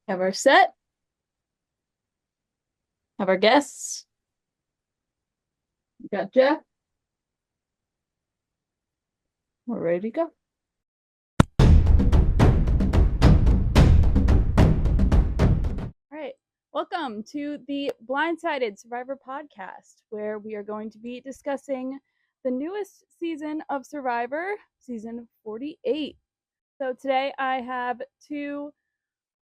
Have our set, have our guests. We got Jeff. We're ready to go. All right. Welcome to the Blindsided Survivor podcast, where we are going to be discussing the newest season of Survivor, season 48. So today I have two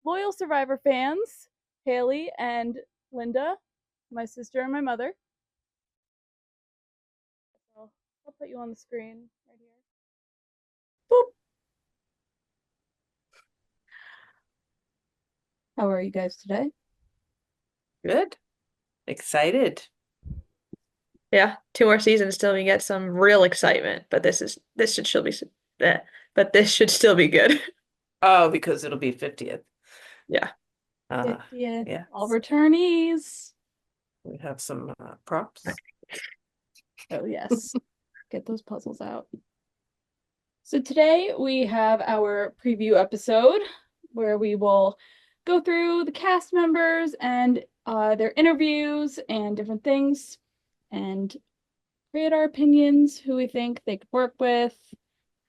loyal Survivor fans, Haley and Linda, my sister and my mother. So I'll put you on the screen right here. Boop. How are you guys today? Good. Excited. Yeah, two more seasons till we get some real excitement, but this should still be but this should still be good. Oh, because it'll be 50th. Yeah. 50th, Yeah. all returnees. We have some props. Oh, yes. Get those puzzles out. So today we have our preview episode where we will go through the cast members and their interviews and different things and create our opinions, who we think they could work with,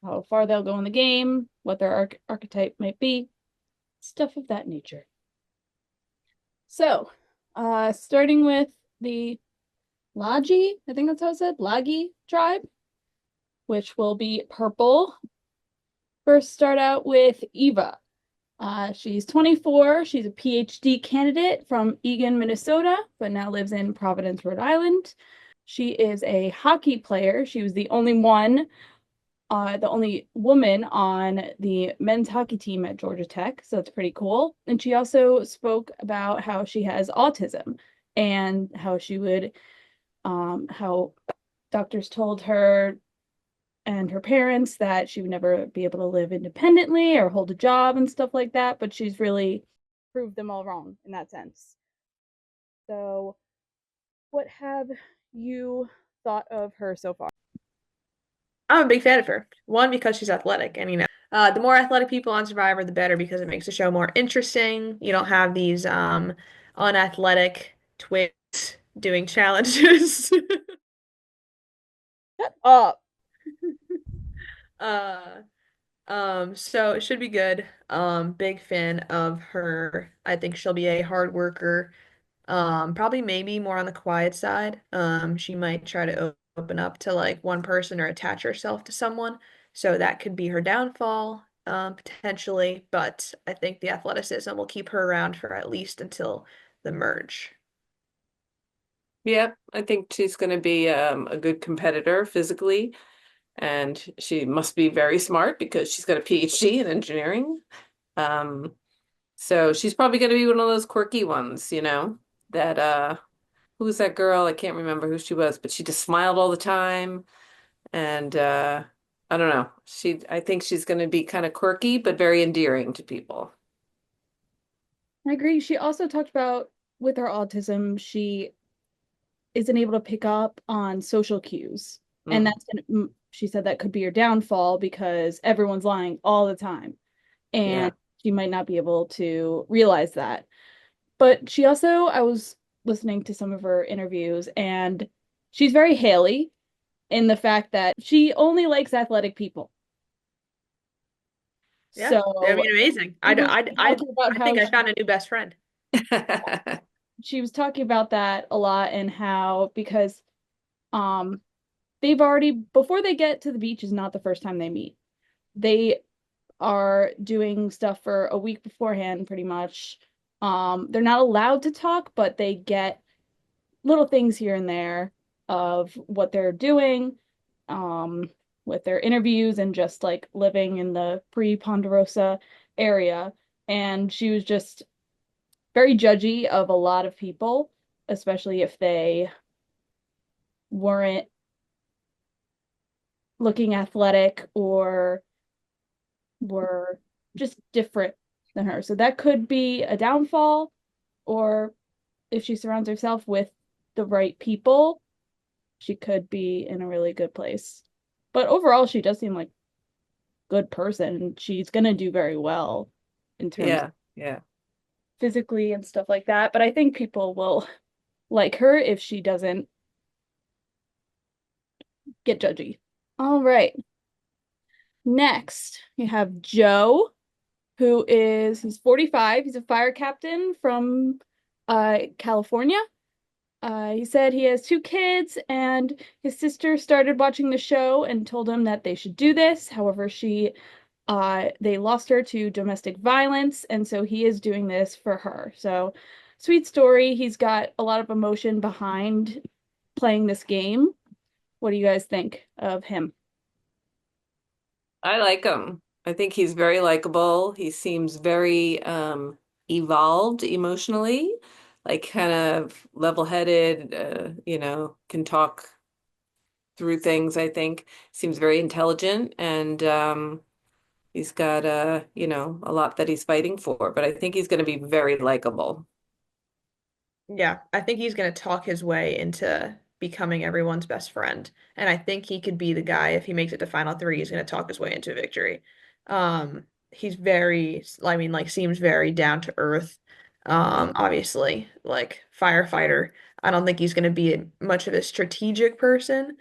how far they'll go in the game, what their archetype might be, stuff of that nature. So, starting with the Lagi, I think that's how it said, Lagi tribe, which will be purple. First, start out with Eva. She's 24. She's a PhD candidate from Eagan, Minnesota, but now lives in Providence, Rhode Island. She is a hockey player. She was the only woman on the men's hockey team at Georgia Tech, so it's pretty cool. And she also spoke about how she has autism and how doctors told her and her parents that she would never be able to live independently or hold a job and stuff like that, but she's really proved them all wrong in that sense. So, what have you thought of her so far? I'm a big fan of her. One, because she's athletic, and the more athletic people on Survivor, the better because it makes the show more interesting. You don't have these unathletic twins doing challenges. Shut up. Uh, so it should be good. Big fan of her. I think she'll be a hard worker. Probably maybe more on the quiet side. She might try to open up to like one person or attach herself to someone. So that could be her downfall, potentially. But I think the athleticism will keep her around for at least until the merge. Yeah, I think she's going to be a good competitor physically, and she must be very smart because she's got a PhD in engineering. Um, so she's probably going to be one of those quirky ones, that who's that girl? I can't remember who she was, but she just smiled all the time, and I don't know. I think she's going to be kind of quirky but very endearing to people. I agree. She also talked about with her autism, she isn't able to pick up on social cues. And Mm, that's she said that could be her downfall because everyone's lying all the time. yeah. And she might not be able to realize that. But she also, I was listening to some of her interviews, and she's very Haley in the fact that she only likes athletic people. Yeah, I So mean, amazing. she was talking about I how think I found a new best friend. she was talking about that a lot and how because um they've already before they get to the beach is not the first time they meet. They are doing stuff for a week beforehand pretty much. They're not allowed to talk, but they get little things here and there of what they're doing um with their interviews and just like living in the pre-Ponderosa area. And she was just very judgy of a lot of people, especially if they weren't looking athletic or were just different than her. So that could be a downfall, or if she surrounds herself with the right people, she could be in a really good place. But overall, she does seem like a good person. She's gonna do very well in terms. Yeah, yeah. physically and stuff like that, but I think people will like her if she doesn't get judgy. All right. Next, you have Joe, he's 45. He's a fire captain from California. He said he has two kids, and his sister started watching the show and told him that they should do this. However, they lost her to domestic violence, and so he is doing this for her. So, sweet story. He's got a lot of emotion behind playing this game. What do you guys think of him? I like him. I think he's very likable. He seems very evolved emotionally, like kind of level-headed, can talk through things, I think. Seems very intelligent and he's got a lot that he's fighting for, but I think he's going to be very likable. Yeah, I think he's going to talk his way into becoming everyone's best friend. And I think he could be the guy if he makes it to final three, he's going to talk his way into victory. He's very, I mean, like seems very down to earth. Obviously, like firefighter. I don't think he's going to be much of a strategic person.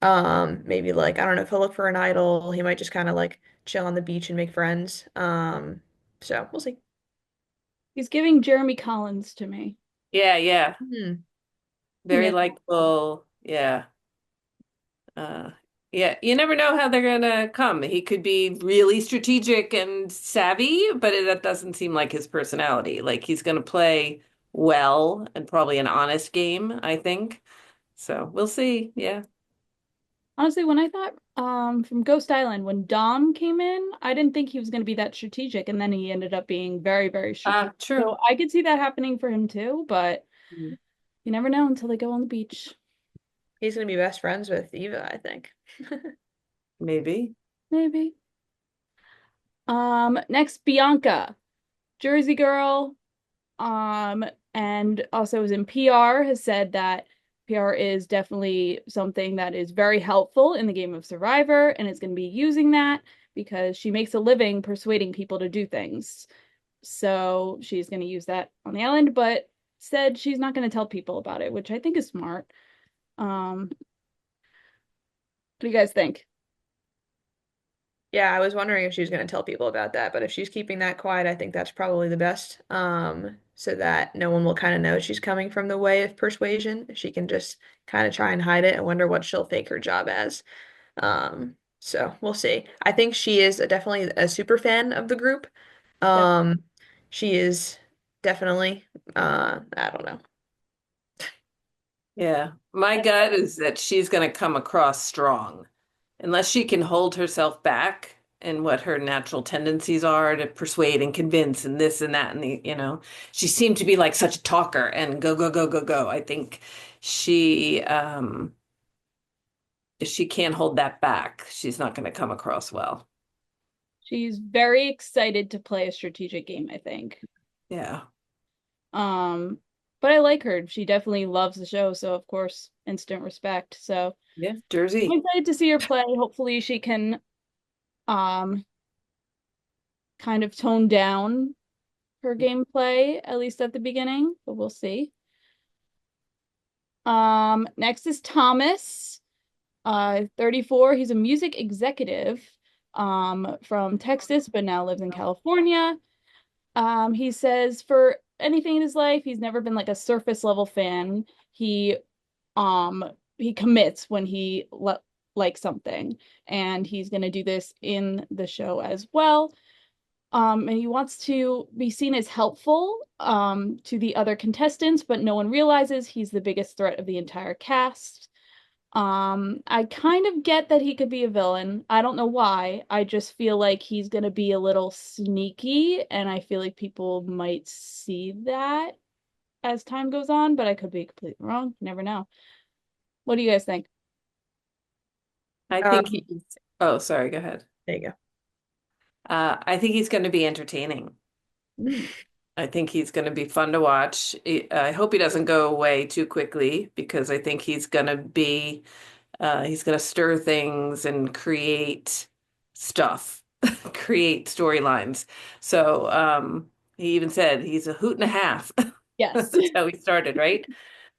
Maybe like I don't know if he'll look for an idol. He might just kind of like chill on the beach and make friends. So we'll see. He's giving Jeremy Collins to me. Yeah, yeah. Hmm. Very Yeah. likable. Yeah. Uh, yeah, you never know how they're gonna come. He could be really strategic and savvy, but that doesn't seem like his personality. Like he's gonna play well and probably an honest game, I think. So we'll see. Yeah. Honestly, when I thought from Ghost Island, when Dom came in, I didn't think he was going to be that strategic, and then he ended up being very, very strategic. True. So I could see that happening for him too, but you never know until they go on the beach. He's gonna be best friends with Eva, I think. Maybe. Maybe. Next, Bianca, Jersey girl, um, and also is in PR, has said that PR is definitely something that is very helpful in the game of Survivor, and is going to be using that because she makes a living persuading people to do things. So she's going to use that on the island, but said she's not going to tell people about it, which I think is smart. What do you guys think? Yeah, I was wondering if she was going to tell people about that, but if she's keeping that quiet, I think that's probably the best. So that no one will kind of know she's coming from the way of persuasion. She can just kind of try and hide it and wonder what she'll fake her job as. So we'll see. I think she is definitely a super fan of the group. Def- Um, she is definitely, I don't know. Yeah. My gut is that she's gonna come across strong. Unless she can hold herself back and what her natural tendencies are to persuade and convince and this and that and she seemed to be like such a talker and go go go go go. I think she if she can't hold that back, she's not going to come across well. she's very excited to play a strategic game, I think. Yeah. Um, but I like her. She definitely loves the show, so of course, instant respect. So Yeah, I'm Jersey. excited to see her play. Hopefully she can um kind of tone down her gameplay, at least at the beginning, but we'll see. Next is Thomas, 34. He's a music executive from Texas, but now lives in California. He says for anything in his life, he's never been like a surface level fan. Um he commits when he likes something, and he's going to do this in the show as well. And he wants to be seen as helpful to the other contestants, but no one realizes he's the biggest threat of the entire cast. I kind of get that he could be a villain. I don't know why. I just feel like he's gonna be a little sneaky, and I feel like people might see that as time goes on, but I could be completely wrong. You never know. What do you guys think? I think Um, he's, oh, sorry, go ahead. there you I think he's going to be entertaining. Mm. I think he's going to be fun to watch. I hope he doesn't go away too quickly because I think he's going to stir things and create stuff, create storylines. So, He even said he's a hoot and a half. Yes. That's how he started, right?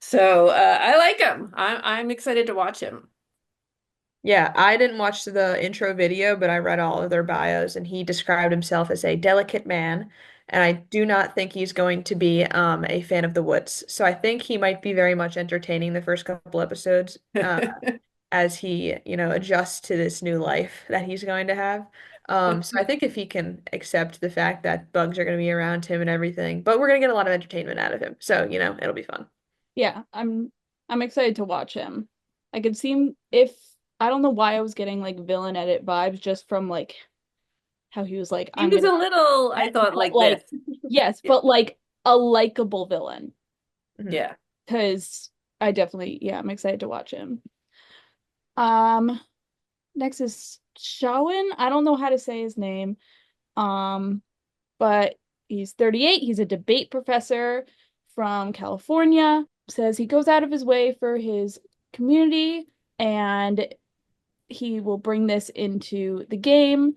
So I like him. I'm excited to watch him. Yeah, I didn't watch the intro video, but I read all of their bios, and he described himself as a delicate man. And I do not think he's going to be a fan of the woods. So I think he might be very much entertaining the first couple episodes as he, adjusts to this new life that he's going to have. So I think if he can accept the fact that bugs are going to be around him and everything, but we're going to get a lot of entertainment out of him. So, it'll be fun. Yeah, I'm excited to watch him. I could see him if I don't know why I was getting like villain edit vibes just from like how he was like, He I'm was gonna a little, I but thought, like like this. yes, Yeah. but like a likable villain. Mhm. Yeah. Because I definitely, yeah, I'm excited to watch him. Um, next is Shawan. I don't know how to say his name. Um, but he's 38. He's a debate professor from California. Says he goes out of his way for his community and he will bring this into the game.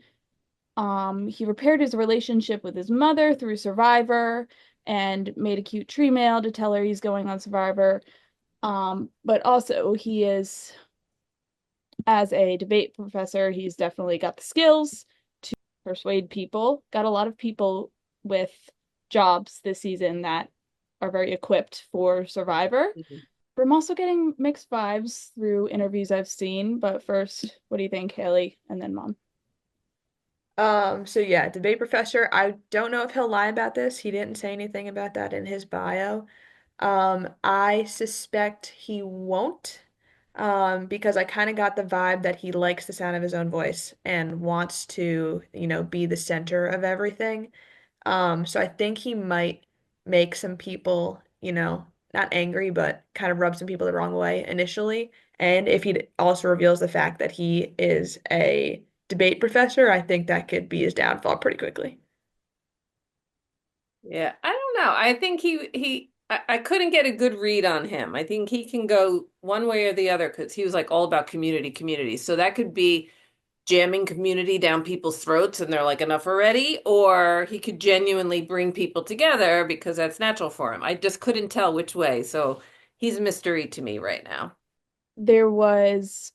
He repaired his relationship with his mother through Survivor and made a cute tree mail to tell her he's going on Survivor. But also he is, as a debate professor, he's definitely got the skills to persuade people. Got a lot of people with jobs this season that are very equipped for Survivor. Mhm. But I'm also getting mixed vibes through interviews I've seen. But first, what do you think, Haley? And then Mom. So yeah, debate professor. I don't know if he'll lie about this. He didn't say anything about that in his bio. I suspect he won't, because I kind of got the vibe that he likes the sound of his own voice and wants to, be the center of everything. So I think he might make some people, not angry, but kind of rub some people the wrong way initially. And if he also reveals the fact that he is a debate professor, I think that could be his downfall pretty quickly. Yeah, I don't know. I think I couldn't get a good read on him. I think he can go one way or the other because he was like all about community, community. So that could be jamming community down people's throats and they're like enough already, or he could genuinely bring people together because that's natural for him. I just couldn't tell which way. So he's a mystery to me right now. There was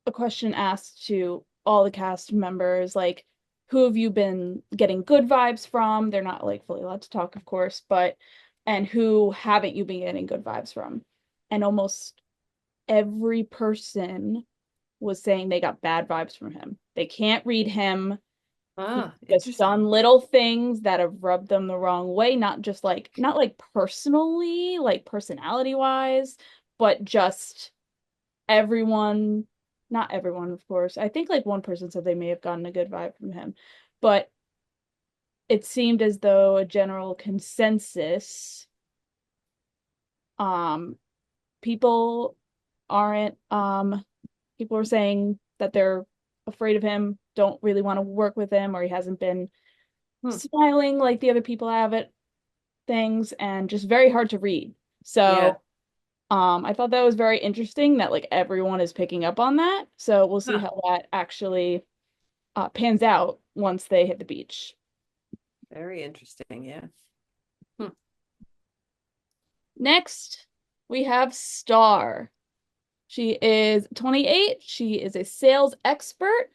a question asked to all the cast members, like, who have you been getting good vibes from? They're not like fully allowed to talk, of course, but and who haven't you been getting good vibes from? And almost every person was saying they got bad vibes from him. They can't read him. He's Ah, just done interesting. little things that have rubbed them the wrong way, not like personally, like personality wise, but just everyone, not everyone, of course. I think like one person said they may have gotten a good vibe from him, but it seemed as though a general consensus, um, people aren't, people are saying that they're afraid of him, don't really want to work with him, or he hasn't been Hmm. smiling like the other people have at things, and just very hard to read. Yeah. So, I thought that was very interesting that like everyone is picking up on that. So we'll see Huh. how that actually pans out once they hit the beach. Very interesting. Yeah. Hmm. Next, we have Star. She is 28. She is a sales expert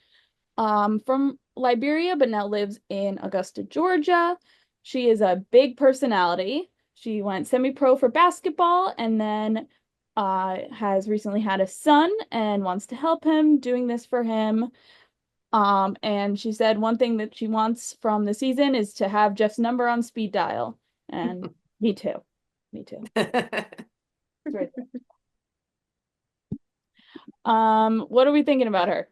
from Liberia, but now lives in Augusta, Georgia. She is a big personality. She went semi-pro for basketball and then has recently had a son and wants to help him doing this for him. And she said one thing that she wants from the season is to have Jeff's number on speed dial. And me too. Me too. It's right there. What are we thinking about her?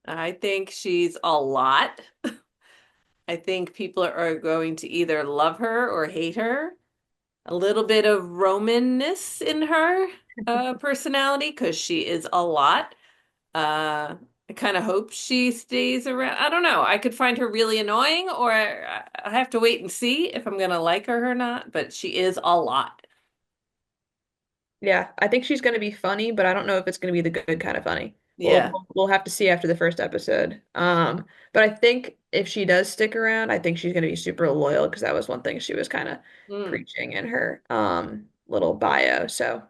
I think she's a lot. I think people are going to either love her or hate her. A little bit of Romanness in her personality because she is a lot. I kind of hope she stays around. I don't know. I could find her really annoying, or I have to wait and see if I'm gonna like her or not. But she is a lot. Yeah, I think she's going to be funny, but I don't know if it's going to be the good kind of funny. Yeah. we'll have to see after the first episode. But I think if she does stick around, I think she's going to be super loyal because that was one thing she was kind of Mm. preaching in her little bio. So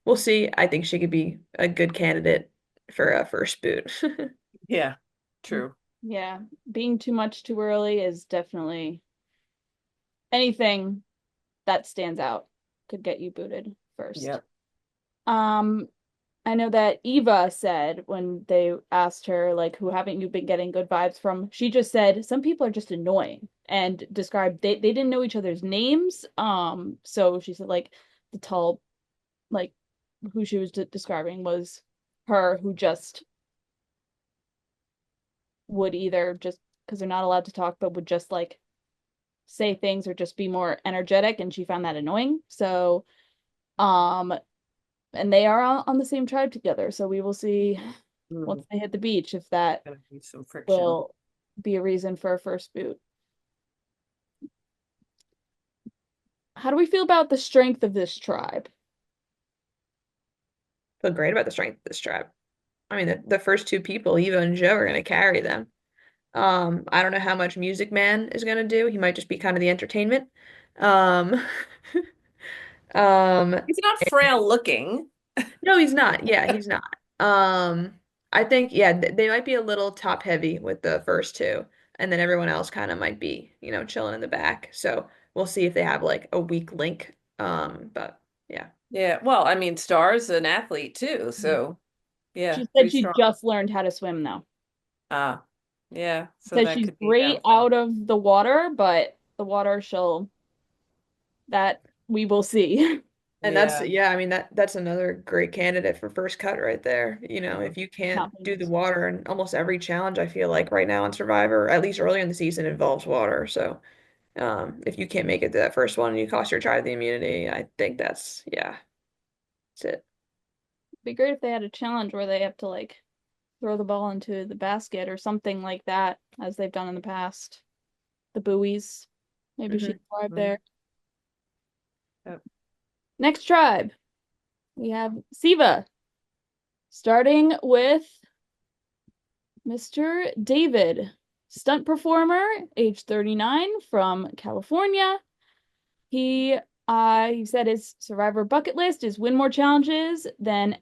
we'll see. I think she could be a good candidate for a first boot. Yeah. True. Yeah, being too much too early is definitely anything that stands out could get you booted first. Yep. Um, I know that Eva said when they asked her, like, who haven't you been getting good vibes from? She just said, some people are just annoying and described they didn't know each other's names. So she said, like, the tall, like, who she was describing was her who just would either just because they're not allowed to talk, but would just like say things or just be more energetic, and she found that annoying. So, um, and they are on the same tribe together, so we will see once Mm. they hit the beach if that Gonna be some friction. will be a reason for a first boot. How do we feel about the strength of this tribe? Feel great about the strength of this tribe. I mean, the first two people, Eva and Joe, are going to carry them. I don't know how much Music Man is going to do. He might just be kind of the entertainment. Um, um, He's not frail looking. no, he's not. Yeah, he's not. I think, yeah, they might be a little top heavy with the first two, and then everyone else kind of might be, chilling in the back. So we'll see if they have like a weak link. But yeah. Yeah. Well, I mean, Star's an athlete too, so yeah, She said pretty she strong. just learned how to swim though. Ah, yeah. So Says that she's could be a great downfall. out of the water, but the water she'll that we will see. And that's, Yeah. yeah, I mean that's another great candidate for first cut right there. If you can't Not do the famous. water, and almost every challenge I feel like right now on Survivor, at least early in the season, involves water. So if you can't make it to that first one and you cost your tribe the immunity, I think yeah, that's it. Be great if they had a challenge where they have to like throw the ball into the basket or something like that, as they've done in the past. The buoys. Maybe Hmm. she'd thrive Mhm. there. Yep. Next tribe, we have Siva, starting with Mr. David, stunt performer, age 39, from California. He said his Survivor bucket list is win more challenges than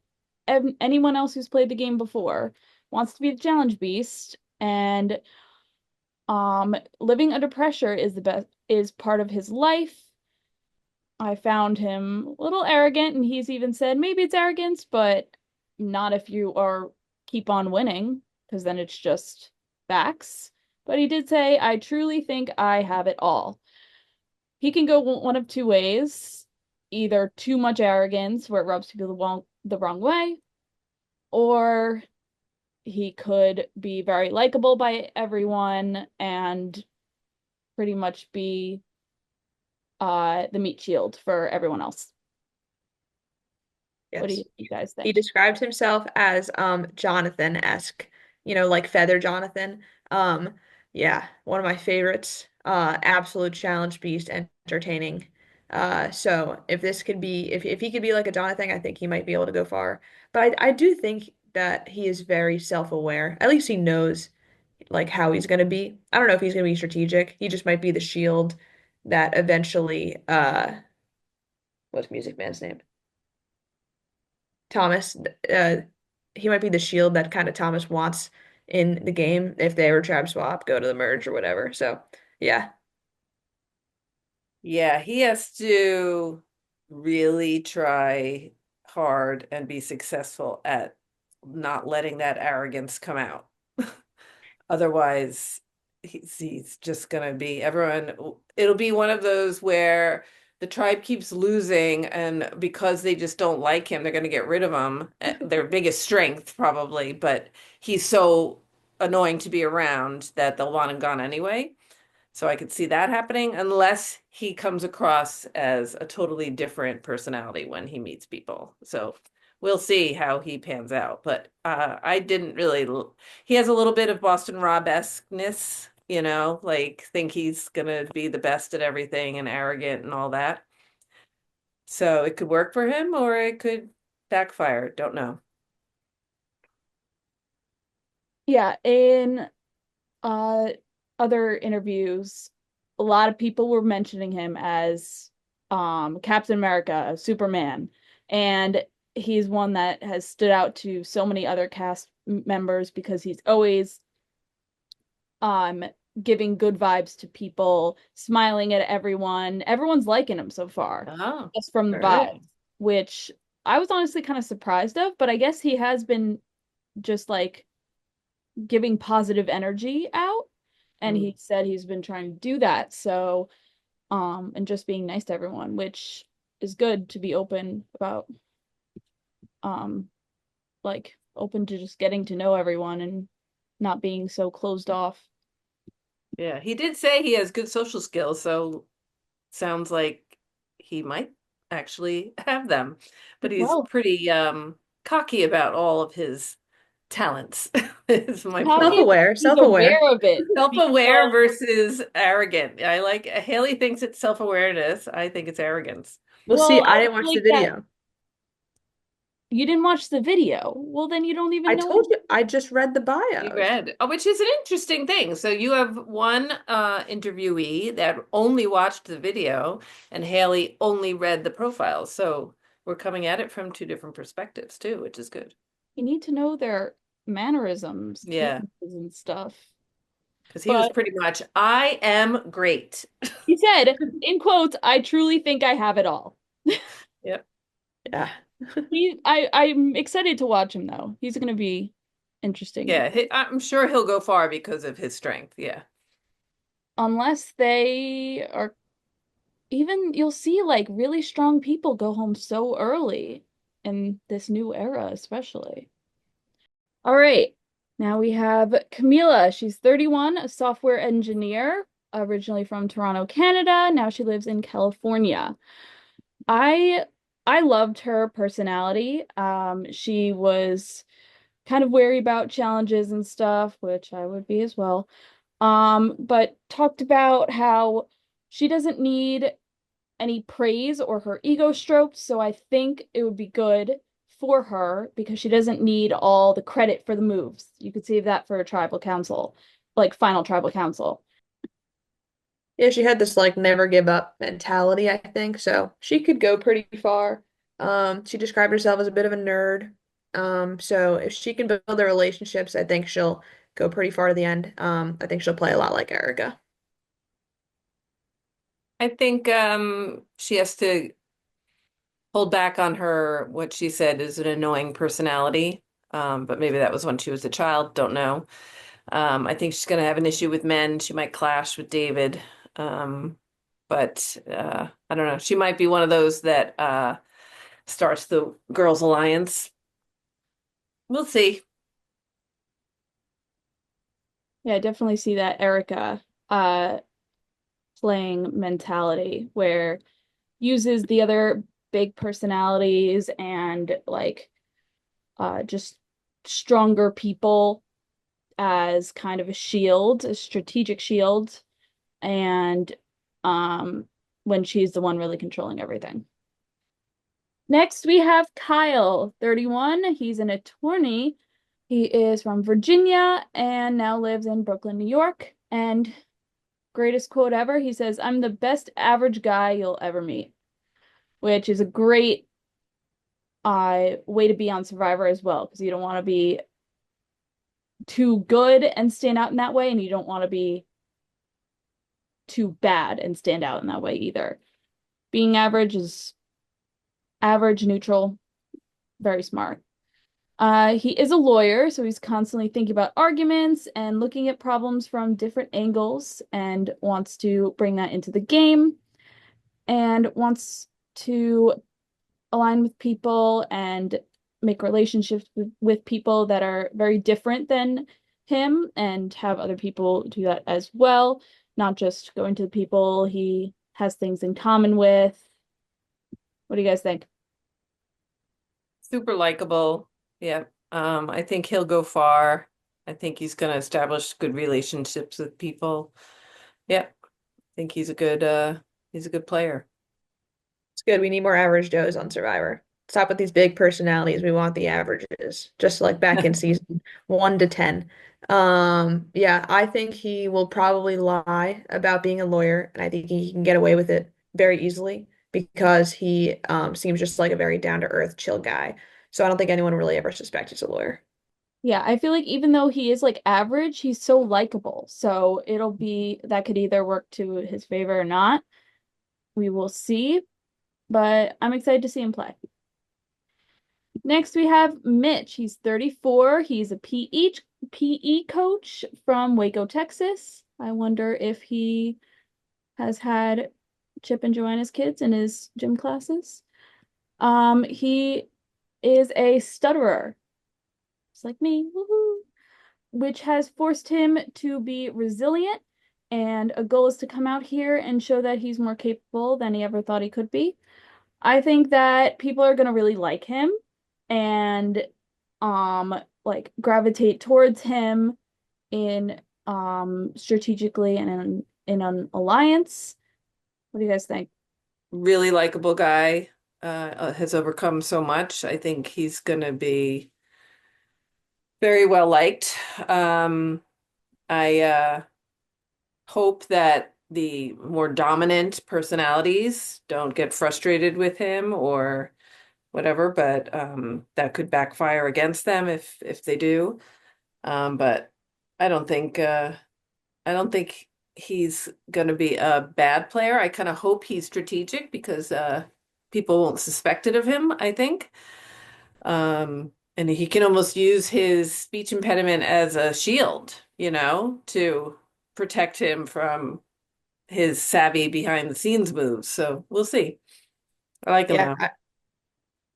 anyone else who's played the game before. Wants to be the challenge beast, and living under pressure is the best is part of his life. I found him a little arrogant, and he's even said maybe it's arrogance, but not if you are keep on winning, because then it's just facts. But he did say, I truly think I have it all. He can go one of two ways, either too much arrogance, where it rubs people the wrong way, or he could be very likable by everyone and pretty much be the meat shield for everyone else. What do Yes. you guys He think? described himself as Jonathan-esque, like Feather Jonathan. Um, yeah, one of my favorites. Absolute challenge beast, entertaining. So if this could be if he could be like a Jonathan, I think he might be able to go far. But I do think that he is very self-aware. At least he knows like how he's gonna be. I don't know if he's gonna be strategic. He just might be the shield that eventually what's Music Man's name? Thomas, uh, he might be the shield that kind of Thomas wants in the game if they ever trap swap, go to the merge or whatever. So, yeah. Yeah, he has to really try hard and be successful at not letting that arrogance come out. Otherwise, he's just gonna be everyone. It'll be one of those where the tribe keeps losing, and because they just don't like him, they're gonna get rid of him. Their biggest strength, probably, but he's so annoying to be around that they'll want him gone anyway. So I could see that happening unless he comes across as a totally different personality when he meets people. So we'll see how he pans out. But I didn't really, he has a little bit of Boston Rob-esqueness, like think he's gonna be the best at everything and arrogant and all that. So it could work for him or it could backfire. Don't know. Yeah, in uh other interviews, a lot of people were mentioning him as Captain America, Superman, and he's one that has stood out to so many other cast members because he's always um giving good vibes to people, smiling at everyone. Everyone's liking him so far, Oh, just from the all right. vibes, which I was honestly kind of surprised of, but I guess he has been just like giving positive energy out, and Mm. he said he's been trying to do that. So, and just being nice to everyone, which is good to be open about, um, like open to just getting to know everyone and not being so closed off. Yeah, he did say he has good social skills, so sounds like he might actually have them. But he's Well, pretty cocky about all of his talents, is my cocky point. is Self-aware, he's self-aware. aware of it Self-aware because versus arrogant. I like Haley thinks it's self-awareness. I think it's arrogance. Well, well, see, I I didn't feel watch the like that video. you didn't watch the video. Well, then you don't I even know told you, I just read the You bios. read, oh, which is an interesting thing. So you have one interviewee that only watched the video, and Haley only read the profiles. So we're coming at it from two different perspectives too, which is good. you need to know their mannerisms, Yeah, cadences, and stuff. because he was But pretty much, I am great. he said, in quotes, I truly think I have it all. Yep. Yeah. I'm excited to watch him though. He's gonna be interesting. Yeah, I'm sure he'll go far because of his strength. Yeah. Unless they are even you'll see like really strong people go home so early in this new era, especially. All right. Now we have Camila. She's 31, a software engineer, originally from Toronto, Canada. Now she lives in California. I I loved her personality. She was kind of wary about challenges and stuff, which I would be as well. But talked about how she doesn't need any praise or her ego stroked, so I think it would be good for her because she doesn't need all the credit for the moves. You could save that for a tribal council, like final tribal council. Yeah, she had this like never give up mentality, I think. So she could go pretty far. She described herself as a bit of a nerd. So if she can build the relationships, I think she'll go pretty far to the end. I think she'll play a lot like Erica. I think she has to hold back on her, what she said is an annoying personality. But maybe that was when she was a child, don't know. I think she's going to have an issue with men. She might clash with David. Um, but I don't know. She might be one of those that starts the Girls Alliance. We'll see. Yeah, I definitely see that Erica playing mentality where uses the other big personalities and like just stronger people as kind of a shield, a strategic shield, and um when she's the one really controlling everything. Next, we have Kyle, 31. He's an attorney. He is from Virginia and now lives in Brooklyn, New York. And greatest quote ever, he says, "I'm the best average guy you'll ever meet," which is a great way to be on Survivor as well, because you don't want to be too good and stand out in that way, and you don't want to be too bad and stand out in that way either. Being average is average, neutral, very smart. He is a lawyer, so he's constantly thinking about arguments and looking at problems from different angles and wants to bring that into the game and wants to align with people and make relationships with people that are very different than him and have other people do that as well, not just going to the people he has things in common with. What do you guys think? Super likable. Yeah. I think he'll go far. I think he's going to establish good relationships with people. Yeah. I think he's a good player. It's good. We need more average Joes on Survivor. stop with these big personalities. We want the averages, just like back in season 1 to 10. Yeah, I think he will probably lie about being a lawyer, and I think he can get away with it very easily because he seems just like a very down-to-earth, chill guy. So I don't think anyone really ever suspects he's a lawyer. Yeah, I feel like even though he is like average, he's so likable. So it'll be that could either work to his favor or not. We will see, but I'm excited to see him play. Next, we have Mitch. He's 34. He's a PE coach from Waco, Texas. I wonder if he has had Chip and Joanna's kids in his gym classes. He is a stutterer, just like me, woohoo, which has forced him to be resilient. And a goal is to come out here and show that he's more capable than he ever thought he could be. I think that people are gonna really like him and like gravitate towards him in strategically and in an alliance. What do you guys think? Really likable guy, has overcome so much. I think he's gonna be very well liked. I hope that the more dominant personalities don't get frustrated with him or whatever, but that could backfire against them if they do. But I don't think I don't think he's going to be a bad player. I kind of hope he's strategic because people won't suspect it of him, I think. And he can almost use his speech impediment as a shield, to protect him from his savvy behind the scenes moves. So we'll see. I like him Yeah, though.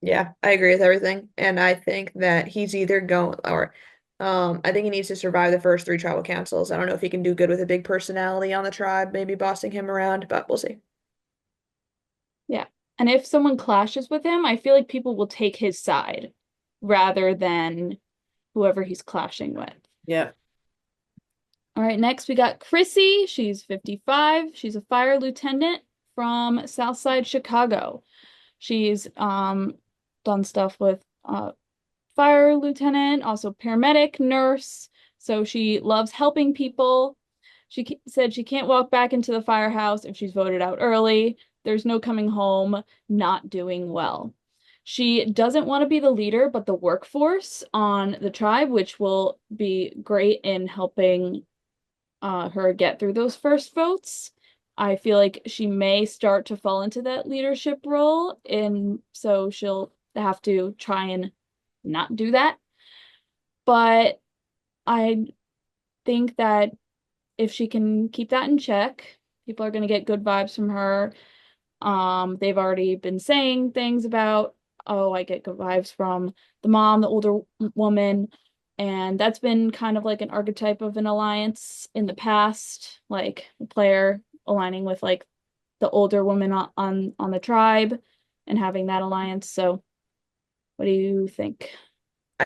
yeah, I agree with everything. And I think that he's either going or I think he needs to survive the first three tribal councils. I don't know if he can do good with a big personality on the tribe, maybe bossing him around, but we'll see. Yeah. And if someone clashes with him, I feel like people will take his side rather than whoever he's clashing with. Yeah. All right, next we got Chrissy. She's 55. She's a fire lieutenant from Southside Chicago. She's done stuff with fire lieutenant, also paramedic, nurse. So she loves helping people. She said she can't walk back into the firehouse if she's voted out early. There's no coming home, not doing well. She doesn't want to be the leader, but the workforce on the tribe, which will be great in helping her get through those first votes. I feel like she may start to fall into that leadership role, and so she'll have to try and not do that. But I think that if she can keep that in check, people are going to get good vibes from her. They've already been saying things about, oh, I get good vibes from the mom, the older woman, and that's been kind of like an archetype of an alliance in the past, like the player aligning with like the older woman on the tribe and having that alliance. So, what do you think?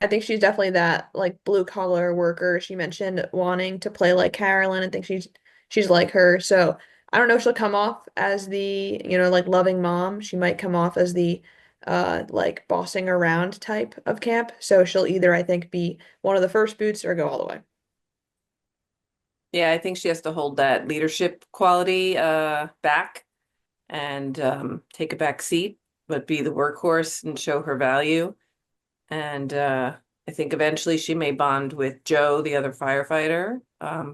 I think she's definitely that like blue collar worker. She mentioned wanting to play like Carolyn and think she's like her. So I don't know if she'll come off as the, like loving mom. She might come off as the like bossing around type of camp. So she'll either, I think, be one of the first boots or go all the way. Yeah, I think she has to hold that leadership quality back and take a back seat, but be the workhorse and show her value. And I think eventually she may bond with Joe, the other firefighter.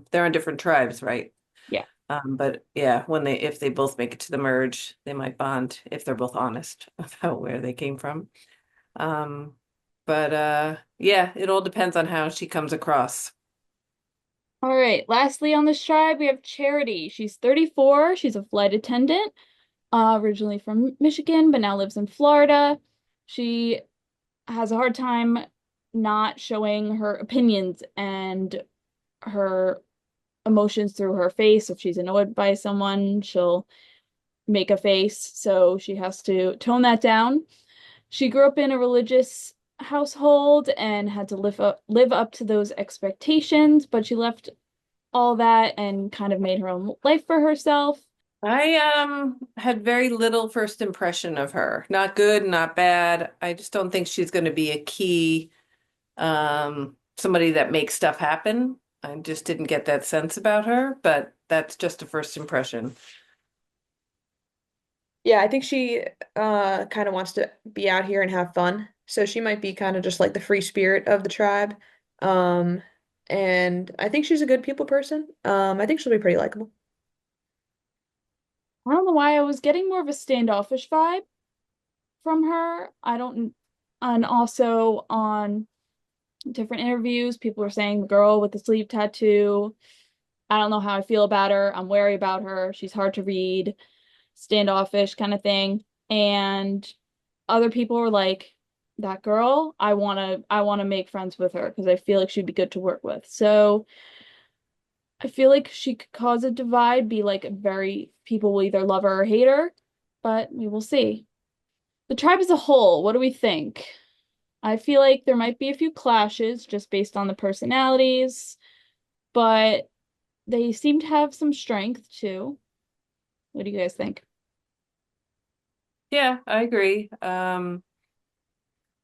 They're on different tribes, right? Yeah. But yeah, if they both make it to the merge, they might bond if they're both honest about where they came from. Um, but yeah, it all depends on how she comes across. All right. Lastly, on this tribe, we have Charity. She's 34. She's a flight attendant, originally from Michigan, but now lives in Florida. She has a hard time not showing her opinions and her emotions through her face. If she's annoyed by someone, she'll make a face. So she has to tone that down. She grew up in a religious household and had to live up to those expectations, but she left all that and kind of made her own life for herself. I had very little first impression of her. Not good, not bad. I just don't think she's going to be a key somebody that makes stuff happen. I just didn't get that sense about her, but that's just a first impression. Yeah, I think she kind of wants to be out here and have fun. So she might be kind of just like the free spirit of the tribe. Um, and I think she's a good people person. I think she'll be pretty likable. I don't know why I was getting more of a standoffish vibe from her. I don't, and also on different interviews, people were saying the girl with the sleeve tattoo. I don't know how I feel about her. I'm wary about her. She's hard to read, standoffish kind of thing. And other people were like, that girl, I wanna make friends with her because I feel like she'd be good to work with. So I feel like she could cause a divide, be like very people will either love her or hate her, but we will see. The tribe as a whole, what do we think? I feel like there might be a few clashes just based on the personalities, but they seem to have some strength too. What do you guys think? Yeah, I agree.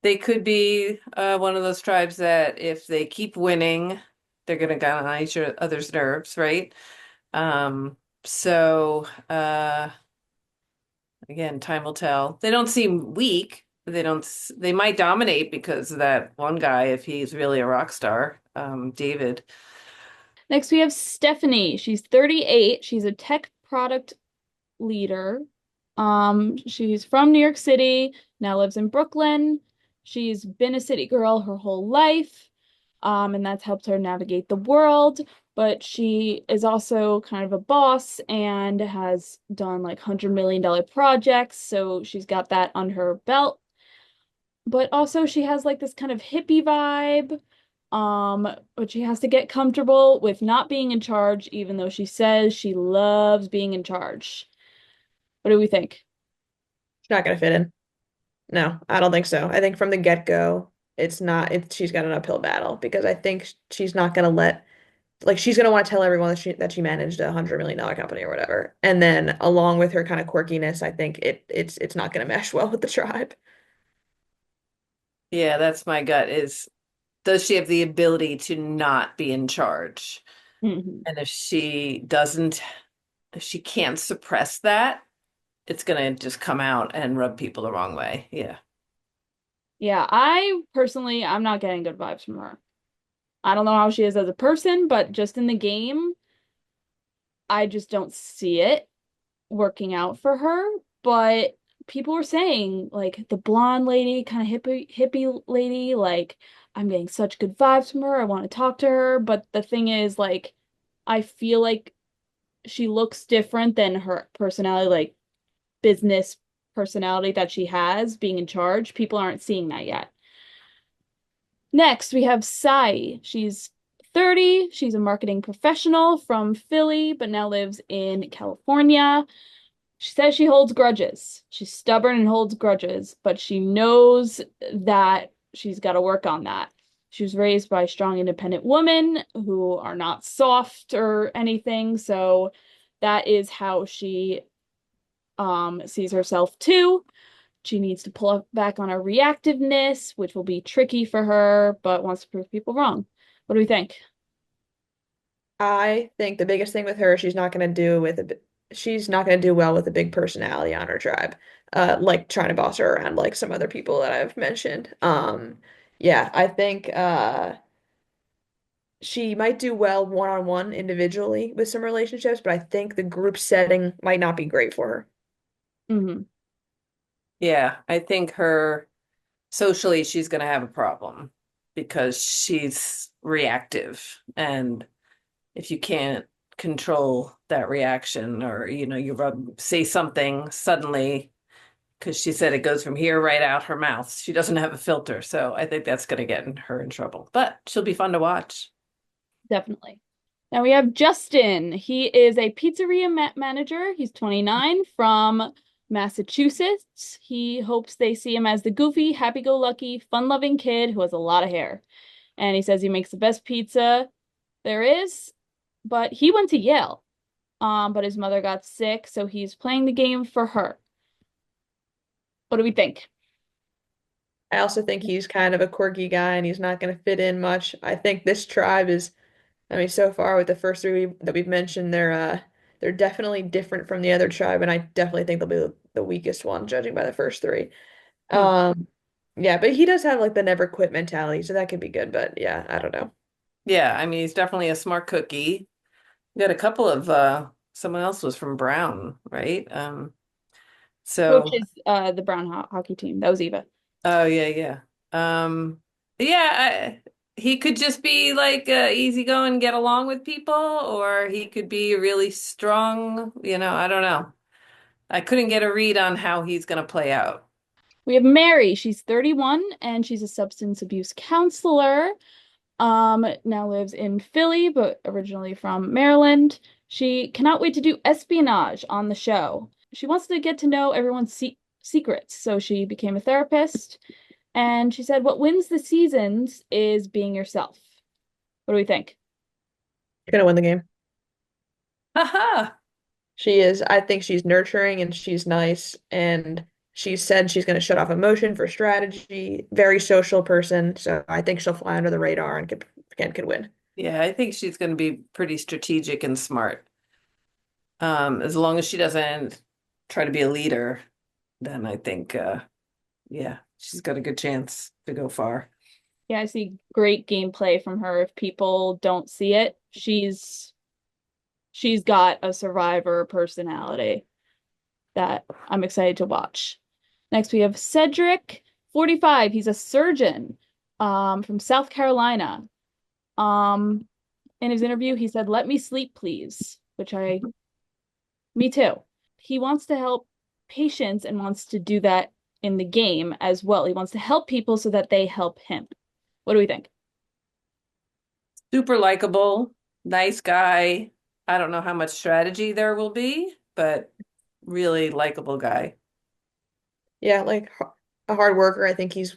They could be one of those tribes that if they keep winning, they're going to get on each other's nerves, right? Um, so again, time will tell. They don't seem weak. They might dominate because of that one guy, if he's really a rock star, David. Next, we have Stephanie. She's 38. She's a tech product leader. She's from New York City, now lives in Brooklyn. She's been a city girl her whole life, and that's helped her navigate the world. But she is also kind of a boss and has done like $100 million projects, so she's got that on her belt. But also she has like this kind of hippie vibe. But she has to get comfortable with not being in charge, even though she says she loves being in charge. What do we think? She's not gonna fit in. No, I don't think so. I think from the get-go, it's not, she's got an uphill battle because I think she's not gonna let like she's gonna want to tell everyone that she managed $100 million company or whatever. And then along with her kind of quirkiness, I think it's not gonna mesh well with the tribe. Yeah, that's my gut is does she have the ability to not be in charge? Mhm. And if she doesn't, if she can't suppress that, it's gonna just come out and rub people the wrong way. Yeah. Yeah, I personally, I'm not getting good vibes from her. I don't know how she is as a person, but just in the game, I just don't see it working out for her. But people were saying, like, the blonde lady, kind of hippie lady, like, I'm getting such good vibes from her. I want to talk to her. But the thing is, like, I feel like she looks different than her personality, like business personality that she has being in charge. People aren't seeing that yet. Next, we have Sai. She's 30. She's a marketing professional from Philly, but now lives in California. She says she holds grudges. She's stubborn and holds grudges, but she knows that she's got to work on that. She was raised by strong, independent women who are not soft or anything, so that is how she sees herself too. She needs to pull back on her reactiveness, which will be tricky for her, but wants to prove people wrong. What do we think? I think the biggest thing with her, she's not gonna do well with a big personality on her tribe. Like trying to boss her around like some other people that I've mentioned. Yeah, I think she might do well one-on-one individually with some relationships, but I think the group setting might not be great for her. Hmm. Yeah, I think her socially she's gonna have a problem because she's reactive. And if you can't control that reaction or say something suddenly because she said it goes from here right out her mouth. She doesn't have a filter, so I think that's gonna get her in trouble. But she'll be fun to watch. Definitely. Now we have Justin. He is a pizzeria manager. He's 29 from Massachusetts. He hopes they see him as the goofy, happy-go-lucky, fun-loving kid who has a lot of hair. And he says he makes the best pizza there is, but he went to Yale. but his mother got sick, so he's playing the game for her. What do we think? I also think he's kind of a quirky guy and he's not going to fit in much. I think this tribe is, I mean, so far with the first three that we've mentioned, they're definitely different from the other tribe, and I definitely think they'll be the weakest one, judging by the first three. Hmm. Um, yeah, but he does have like the never quit mentality, so that could be good. But yeah, I don't know. Yeah, I mean, he's definitely a smart cookie. We got a couple of someone else was from Brown, right? So Coaches the Brown hockey team. That was Eva. oh yeah, yeah. Yeah, he could just be like easygoing, get along with people, or he could be really strong, I don't know. I couldn't get a read on how he's gonna play out. We have Mary. She's 31 and she's a substance abuse counselor. Now lives in Philly, but originally from Maryland. She cannot wait to do espionage on the show. She wants to get to know everyone's secrets, so she became a therapist. And she said, what wins the seasons is being yourself. What do we think? She's gonna win the game. Haha. She is. I think she's nurturing and she's nice, and she said she's going to shut off emotion for strategy. Very social person, so I think she'll fly under the radar and could win. Yeah, I think she's gonna be pretty strategic and smart. As long as she doesn't try to be a leader, then I think yeah, she's got a good chance to go far. Yeah, I see great gameplay from her. If people don't see it, she's got a survivor personality that I'm excited to watch. Next, we have Cedric, 45. He's a surgeon from South Carolina. Um, in his interview, he said, "Let me sleep, please," me too. He wants to help patients and wants to do that in the game as well. He wants to help people so that they help him. What do we think? Super likable, nice guy. I don't know how much strategy there will be, but really likable guy. Yeah, like a hard worker. I think he's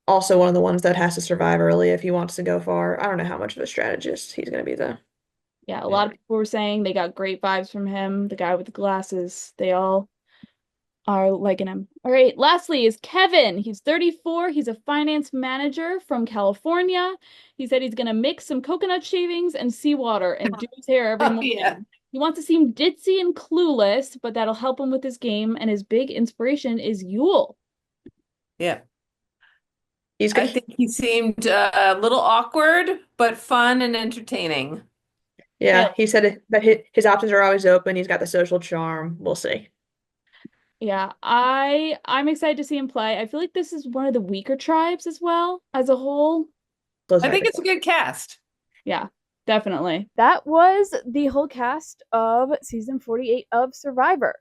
also one of the ones that has to survive early if he wants to go far. I don't know how much of a strategist he's going to be though. Yeah, a Yeah. lot of people were saying they got great vibes from him, the guy with the glasses. They all are liking him. All right, lastly is Kevin. He's 34. He's a finance manager from California. He said he's going to mix some coconut shavings and seawater and do his hair every Oh yeah. morning. He wants to seem ditzy and clueless, but that'll help him with his game. And his big inspiration is Yule. Yeah. He's I got, think he seemed a little awkward, but fun and entertaining. yeah, Yeah, he said that his options are always open. He's got the social charm. We'll see. yeah. I'm excited to see him play. I feel like this is one of the weaker tribes as well as a whole. Close I out think the it's a good cast. Yeah, definitely. That was the whole cast of season 48 of Survivor.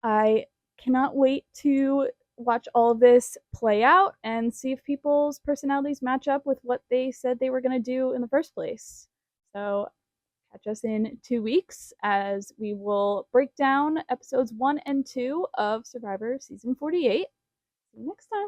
I cannot wait to watch all this play out and see if people's personalities match up with what they said they were going to do in the first place. So, catch us in 2 weeks as we will break down episodes 1 and 2 of Survivor season 48. See you next time.